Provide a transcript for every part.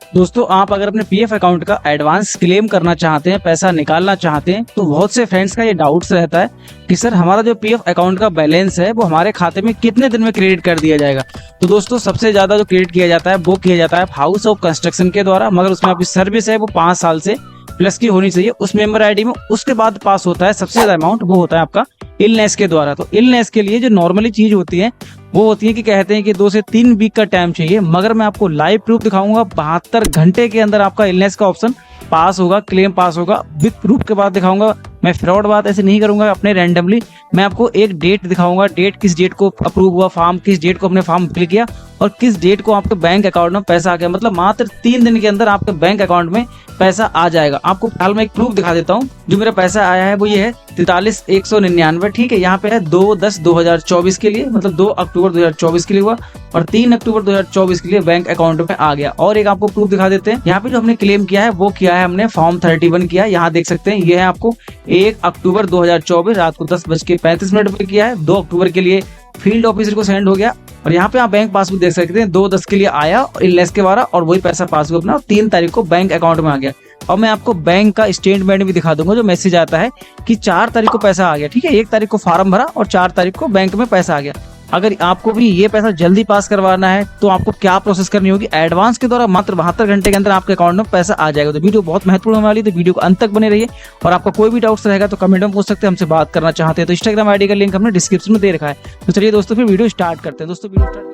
दोस्तों आप अगर अपने पीएफ अकाउंट का एडवांस क्लेम करना चाहते हैं, पैसा निकालना चाहते हैं, तो बहुत से फ्रेंड्स का ये डाउट्स रहता है कि सर हमारा जो पीएफ अकाउंट का बैलेंस है वो हमारे खाते में कितने दिन में क्रेडिट कर दिया जाएगा। तो दोस्तों सबसे ज्यादा जो क्रेडिट किया जाता है वो किया जाता है हाउस ऑफ कंस्ट्रक्शन के द्वारा, मगर उसमें आपकी सर्विस है वो 5 साल से प्लस की होनी चाहिए उस मेंबर आईडी में। उसके बाद पास होता है सबसे ज्यादा अमाउंट, वो होता है आपका इलनेस के द्वारा। तो इलनेस के लिए जो नॉर्मली चीज होती है वो होती है कि कहते हैं कि 2 से 3 वीक का टाइम चाहिए, मगर मैं आपको लाइव प्रूफ दिखाऊंगा 72 घंटे के अंदर आपका इलनेस का ऑप्शन पास होगा, क्लेम पास होगा। विद प्रूफ के बाद दिखाऊंगा, मैं फ्रॉड बात ऐसे नहीं करूंगा अपने रैंडमली। मैं आपको एक डेट दिखाऊंगा, डेट किस डेट को अप्रूव हुआ फॉर्म, किस डेट को अपने फॉर्म फिल किया और किस डेट को आपके बैंक अकाउंट में पैसा आ गया। मतलब मात्र 3 दिन के अंदर आपके बैंक अकाउंट में पैसा आ जाएगा। आपको फिलहाल मैं एक प्रूफ दिखा देता हूँ। जो मेरा पैसा आया है वो ये है 43,199, ठीक है। यहाँ पे है 2/10/2024 के लिए, मतलब 2 अक्टूबर 2024 के लिए हुआ और 3 अक्टूबर 2024 के लिए बैंक अकाउंट में आ गया। और एक आपको प्रूफ दिखा देते हैं। यहाँ पे जो हमने क्लेम किया है वो किया है हमने फॉर्म 31 किया है। यहाँ देख सकते हैं, ये है आपको 1 अक्टूबर 2024 रात को 10:35 पे किया है। 2 अक्टूबर के लिए फील्ड ऑफिसर को सेंड हो गया और यहाँ पे आप बैंक पासबुक देख सकते हैं 2/10 के लिए आया और इलनेस के द्वारा, और वही पैसा पासबुक अपना 3 तारीख को बैंक अकाउंट में आ गया। और मैं आपको बैंक का स्टेटमेंट भी दिखा दूंगा, जो मैसेज आता है कि 4 तारीख को पैसा आ गया, ठीक है। 1 तारीख को फॉर्म भरा और 4 तारीख को बैंक में पैसा आ गया। अगर आपको भी ये पैसा जल्दी पास करवाना है तो आपको क्या प्रोसेस करनी होगी, एडवांस के द्वारा मात्र 72 घंटे के अंदर आपके अकाउंट में पैसा आ जाएगा। तो वीडियो बहुत महत्वपूर्ण होने वाली है, तो वीडियो को अंत तक बने रहिए। और आपका कोई भी डाउट्स रहेगा तो कमेंट में पूछ सकते हैं, हमसे बात करना चाहते हैं तो इंस्टाग्राम आईडी का लिंक हमने डिस्क्रिप्शन में दे रखा है। तो चलिए दोस्तों फिर वीडियो स्टार्ट करते हैं। दोस्तों वीडियो स्टार्ट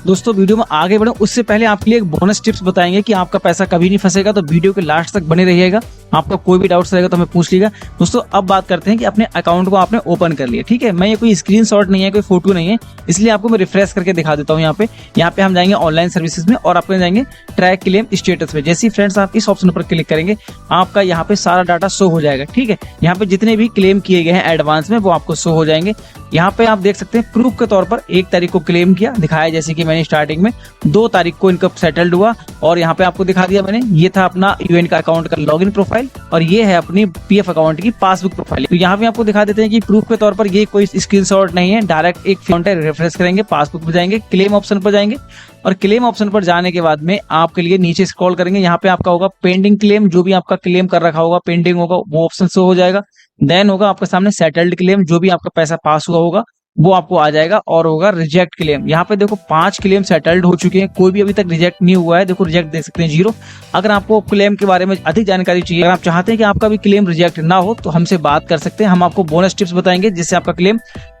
दोस्तों वीडियो में आगे बढ़े उससे पहले आपके लिए एक बोनस टिप्स बताएंगे कि आपका पैसा कभी नहीं फंसेगा। तो वीडियो के लास्ट तक बने रहिएगा। आपका कोई भी डाउट्स रहेगा तो हमें पूछ लीजिएगा। दोस्तों अब बात करते हैं कि अपने अकाउंट को आपने ओपन कर लिया, ठीक है। मैं ये कोई स्क्रीनशॉट नहीं है, कोई फोटो नहीं है, इसलिए आपको मैं रिफ्रेश करके दिखा देता हूँ। यहाँ पे हम जाएंगे ऑनलाइन सर्विसेज में और आपको जाएंगे ट्रैक क्लेम स्टेटस में। जैसे फ्रेंड्स आप इस ऑप्शन पर क्लिक करेंगे आपका यहाँ पे सारा डाटा शो हो जाएगा, ठीक है। यहाँ पे जितने भी क्लेम किए गए हैं एडवांस में वो आपको शो हो जाएंगे। यहाँ पे आप देख सकते हैं प्रूफ के तौर पर 1 तारीख को क्लेम किया दिखाया, जैसे कि मैंने स्टार्टिंग में 2 तारीख को इनका सेटल्ड हुआ और यहाँ पे आपको दिखा दिया मैंने। ये था अपना यूएन का अकाउंट का लॉगिन प्रोफाइल और ये है अपनी पीएफ अकाउंट की पासबुक प्रोफाइल। तो यहाँ पे आपको दिखा देते हैं कि प्रूफ के तौर पर ये कोई स्क्रीनशॉट नहीं है, डायरेक्ट एक अकाउंट है। रिफ्रेश करेंगे, पासबुक पर जाएंगे, क्लेम ऑप्शन पर जाएंगे और क्लेम ऑप्शन पर जाने के बाद में आपके लिए नीचे स्क्रॉल करेंगे। यहाँ पे आपका होगा पेंडिंग क्लेम, जो भी आपका क्लेम कर रखा होगा पेंडिंग होगा वो ऑप्शन शो हो जाएगा। देन होगा आपके सामने सेटल्ड क्लेम, जो भी आपका पैसा पास हुआ होगा वो आपको आ जाएगा। और होगा रिजेक्ट क्लेम। यहाँ पे देखो 5 क्लेम सेटल्ड हो चुके हैं, कोई भी अभी तक रिजेक्ट नहीं हुआ है। देखो रिजेक्ट देख सकते हैं 0। अगर आपको क्लेम के बारे में अधिक जानकारी चाहिए, अगर आप चाहते हैं कि आपका भी क्लेम रिजेक्ट ना हो तो हमसे बात कर सकते हैं। हम आपको बोनस टिप्स बताएंगे जिससे आपका क्लेम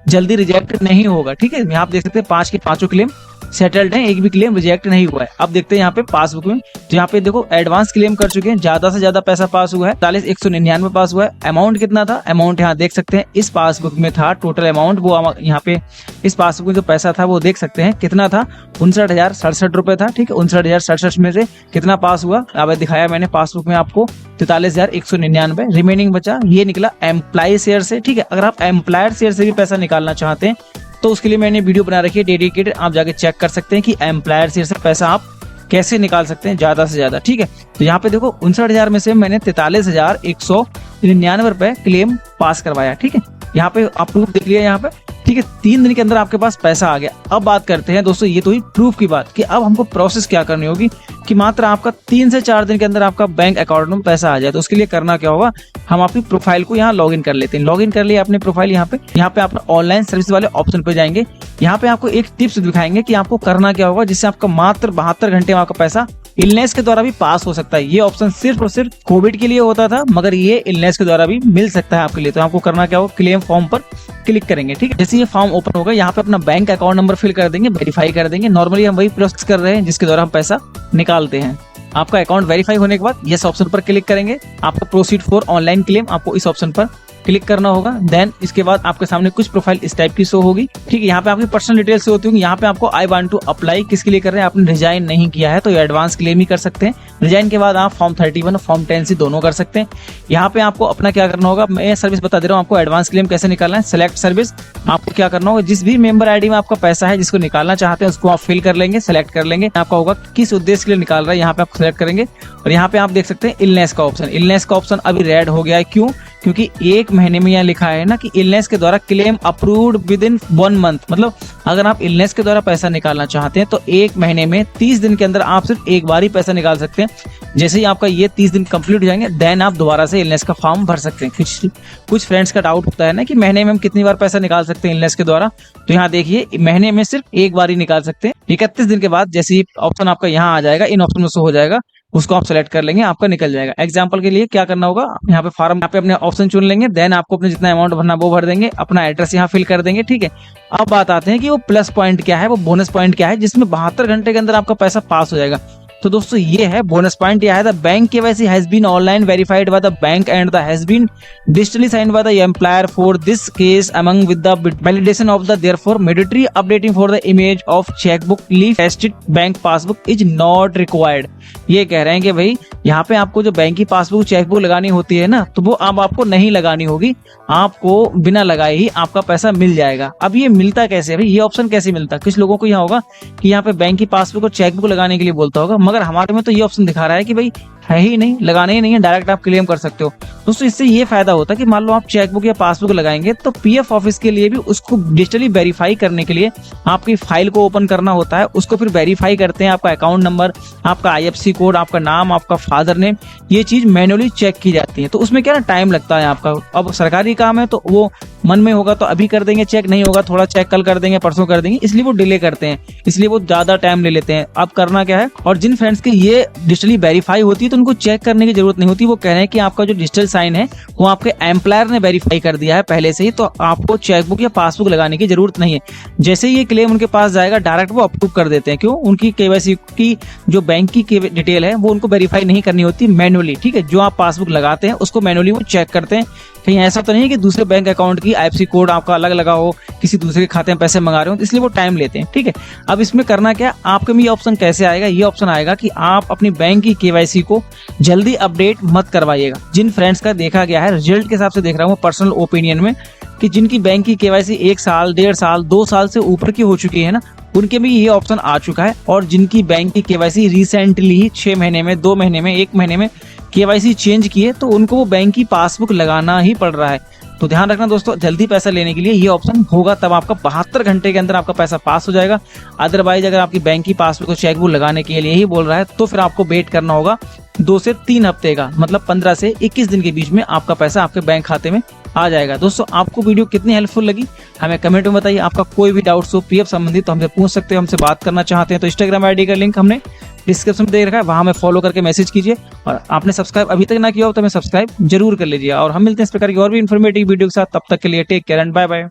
जल्दी रिजेक्ट नहीं होगा, ठीक है। यहाँ आप देख सकते हैं 5 के 5 क्लेम सेटल्ड है, एक भी क्लेम रिजेक्ट नहीं हुआ है। अब देखते हैं यहाँ पे पासबुक में, तो यहाँ पे देखो एडवांस क्लेम कर चुके हैं, ज्यादा से ज्यादा पैसा पास हुआ है। 43,199 पास हुआ है। अमाउंट कितना था, अमाउंट यहाँ देख सकते हैं इस पासबुक में था टोटल अमाउंट। वो यहाँ पे इस पासबुक में जो पैसा था वो देख सकते हैं कितना था, 59,067 रुपए था, ठीक है। 59,067 में से कितना पास हुआ अब दिखाया मैंने पासबुक में आपको 43,199। रिमेनिंग बचा ये निकला एम्प्लॉय शेयर से, ठीक है। अगर आप एम्प्लॉयर शेयर से भी पैसा निकालना चाहते हैं तो उसके लिए मैंने वीडियो बना रखी है डेडिकेटेड, आप जाके चेक कर सकते हैं कि एम्प्लॉयर शेयर से पैसा आप कैसे निकाल सकते हैं ज्यादा से ज्यादा, ठीक है। तो यहाँ पे देखो 59,000 में से मैंने 43,199 रुपए क्लेम पास करवाया, ठीक है। यहाँ पे आप प्रूफ देख लिया यहाँ पे, ठीक है। 3 दिन के अंदर आपके पास पैसा आ गया। अब बात करते हैं दोस्तों, ये तो ही प्रूफ की बात कि अब हमको प्रोसेस क्या करनी होगी कि मात्र आपका 3 से 4 दिन के अंदर आपका बैंक अकाउंट में पैसा आ जाए। तो उसके लिए करना क्या होगा, हम अपनी प्रोफाइल को यहाँ लॉगिन कर लेते हैं। लॉगिन कर लिया अपनी प्रोफाइल, यहाँ पे आप ऑनलाइन सर्विस वाले ऑप्शन पे जाएंगे। यहाँ पे आपको एक टिप्स दिखाएंगे कि आपको करना क्या होगा जिससे आपका मात्र 72 घंटे में आपका पैसा इलनेस के द्वारा भी पास हो सकता है। ये ऑप्शन सिर्फ और सिर्फ कोविड के लिए होता था, मगर ये इलनेस के द्वारा भी मिल सकता है आपके लिए। तो आपको करना क्या होगा, क्लेम फॉर्म पर क्लिक करेंगे, ठीक है। जैसे ये फॉर्म ओपन होगा यहाँ पे अपना बैंक अकाउंट नंबर फिल कर देंगे, वेरीफाई कर देंगे। नॉर्मली हम वही प्रोसेस कर रहे हैं जिसके द्वारा हम पैसा निकालते हैं। आपका अकाउंट वेरीफाई होने के बाद यस ऑप्शन पर क्लिक करेंगे। आपको प्रोसीड फॉर ऑनलाइन क्लेम, आपको इस ऑप्शन पर क्लिक करना होगा। देन इसके बाद आपके सामने कुछ प्रोफाइल इस टाइप की शो होगी, ठीक है। यहाँ पे आपकी पर्सनल डिटेल्स होती होंगी। यहाँ पे आपको आई वांट टू अप्लाई किसके लिए कर रहे हैं, आपने रिजाइन नहीं किया है तो एडवांस क्लेम ही कर सकते हैं। रिजाइन के बाद आप फॉर्म 31 फॉर्म 10 दोनों कर सकते हैं। यहाँ पे आपको अपना क्या करना होगा, मैं सर्विस बता दे रहा हूँ आपको एडवांस क्लेम कैसे निकालना है। सेलेक्ट सर्विस, आपको क्या करना होगा, जिस भी मेंबर आईडी में आपका पैसा है जिसको निकालना चाहते हैं उसको आप फिल कर लेंगे, सेलेक्ट कर लेंगे। आपका होगा किस उद्देश्य के लिए निकाल रहा है, यहाँ पे आप सेलेक्ट करेंगे। और यहाँ पे आप देख सकते हैं इलनेस का ऑप्शन। इलनेस का ऑप्शन अभी रेड हो गया है, क्यों, क्योंकि एक महीने में यहाँ लिखा है ना कि इलनेस के द्वारा claim approved with in 1 month, मतलब अगर आप इलनेस के द्वारा पैसा निकालना चाहते हैं तो एक महीने में 30 दिन के अंदर आप सिर्फ एक बार ही पैसा निकाल सकते हैं। जैसे ही आपका ये 30 दिन कंप्लीट हो जाएंगे देन आप दोबारा से इलनेस का फॉर्म भर सकते हैं। कुछ फ्रेंड्स का डाउट होता है ना कि महीने में हम कितनी बार पैसा निकाल सकते हैं इलनेस के द्वारा, तो यहाँ देखिए महीने में सिर्फ एक बार ही निकाल सकते हैं। 31 दिन के बाद जैसे ही ऑप्शन आपका यहाँ आ जाएगा, इन ऑप्शन में शो हो जाएगा, उसको आप सेलेक्ट कर लेंगे, आपका निकल जाएगा। एग्जांपल के लिए क्या करना होगा, यहाँ पे फॉर्म, यहाँ पे अपने ऑप्शन चुन लेंगे, देन आपको अपने जितना अमाउंट भरना वो भर देंगे, अपना एड्रेस यहाँ फिल कर देंगे, ठीक है। अब बात आते हैं कि वो प्लस पॉइंट क्या है, वो बोनस पॉइंट क्या है, जिसमें 72 घंटे के अंदर आपका पैसा पास हो जाएगा। तो दोस्तों ये है बोनस पॉइंट, यह है the bank KYC has been online verified by the bank and the has been digitally signed by the employer for this case among with the validation of the therefore mandatory updating for the image of chequebook leaf tested bank passbook is not required. ये कह रहे हैं कि भाई यहाँ पे आपको जो बैंक की पासबुक चेकबुक लगानी होती है ना, तो वो अब आपको नहीं लगानी होगी, आपको बिना लगाए ही आपका पैसा मिल जाएगा। अब ये मिलता कैसे भाई, ये ऑप्शन कैसे मिलता, कुछ लोगों को यहाँ होगा कि यहाँ पे बैंक की पासबुक और चेकबुक लगाने के लिए बोलता होगा, मगर हमारे में तो ये ऑप्शन दिखा रहा है कि भाई है ही नहीं, लगाने ही नहीं है, डायरेक्ट आप क्लेम कर सकते हो। दोस्तों इससे ये फायदा होता है कि मान लो आप चेकबुक या पासबुक लगाएंगे तो पीएफ ऑफिस के लिए भी उसको डिजिटली वेरीफाई करने के लिए आपकी फाइल को ओपन करना होता है, उसको फिर वेरीफाई करते हैं, आपका अकाउंट नंबर, आपका आईएफएससी कोड, आपका नाम, आपका फादर नेम, ये चीज मैन्युअली चेक की जाती है। तो उसमें क्या ना टाइम लगता है आपका। अब सरकारी काम है तो वो मन में होगा तो अभी कर देंगे चेक, नहीं होगा थोड़ा चेक कल कर देंगे, परसों कर देंगे, इसलिए वो डिले करते हैं, इसलिए वो ज्यादा टाइम ले लेते हैं। अब करना क्या है, और जिन फ्रेंड्स की ये डिजिटली वेरीफाई होती है तो उनको चेक करने की जरूरत नहीं होती, वो कह रहे हैं कि आपका जो डिजिटल साइन है वो आपके एम्प्लॉयर ने वेरीफाई कर दिया है पहले से ही, तो आपको चेकबुक या पासबुक लगाने की जरूरत नहीं है। जैसे ही ये क्लेम उनके पास जाएगा डायरेक्ट वो अप्रूव कर देते हैं। क्यों, उनकी केवाईसी की जो बैंक की डिटेल है वो उनको वेरीफाई नहीं करनी होती मैन्युअली, ठीक है। जो आप पासबुक लगाते हैं उसको मैन्युअली वो चेक करते हैं, कहीं ऐसा तो नहीं है कि दूसरे बैंक अकाउंट की आईएफएससी कोड आपका अलग लगा हो, किसी दूसरे के खाते में पैसे मंगा रहे हो, इसलिए वो टाइम लेते हैं, ठीक है। अब इसमें करना क्या, आपके में ये ऑप्शन कैसे आएगा, ये ऑप्शन आएगा कि आप अपनी बैंक की केवाईसी को जल्दी अपडेट मत करवाइएगा। जिन फ्रेंड्स का देखा गया है, रिजल्ट के हिसाब से देख रहा हूँ पर्सनल ओपिनियन में, कि जिनकी बैंक की केवाईसी 1 साल, 1.5 साल, 2 साल से ऊपर की हो चुकी है ना, उनके में ये ऑप्शन आ चुका है। और जिनकी बैंक की केवाईसी रिसेंटली 6 महीने में, 2 महीने में, 1 महीने में केवाईसी चेंज किए, तो उनको वो बैंक की पासबुक लगाना ही पड़ रहा है। तो ध्यान रखना दोस्तों, जल्दी पैसा लेने के लिए ये ऑप्शन होगा, तब आपका 72 घंटे के अंदर आपका पैसा पास हो जाएगा। अदरवाइज अगर आपकी बैंक की पासबुक को चेकबुक लगाने के लिए ही बोल रहा है तो फिर आपको वेट करना होगा 2 से 3 हफ्ते का, मतलब 15 से 21 दिन के बीच में आपका पैसा आपके बैंक खाते में आ जाएगा। दोस्तों आपको वीडियो कितनी हेल्पफुल लगी हमें कमेंट में बताइए। आपका कोई भी डाउट्स हो पीएफ संबंधित तो हमसे पूछ सकते हो, हमसे बात करना चाहते हैं तो इंस्टाग्राम आईडी का लिंक हमने डिस्क्रिप्शन में दे रखा है, वहां में फॉलो करके मैसेज कीजिए। और आपने सब्सक्राइब अभी तक ना किया हो तो हमें सब्सक्राइब जरूर कर लीजिए। और हम मिलते हैं इस प्रकार की और भी इन्फॉर्मेटिव वीडियो के साथ, तब तक के लिए take care and bye bye.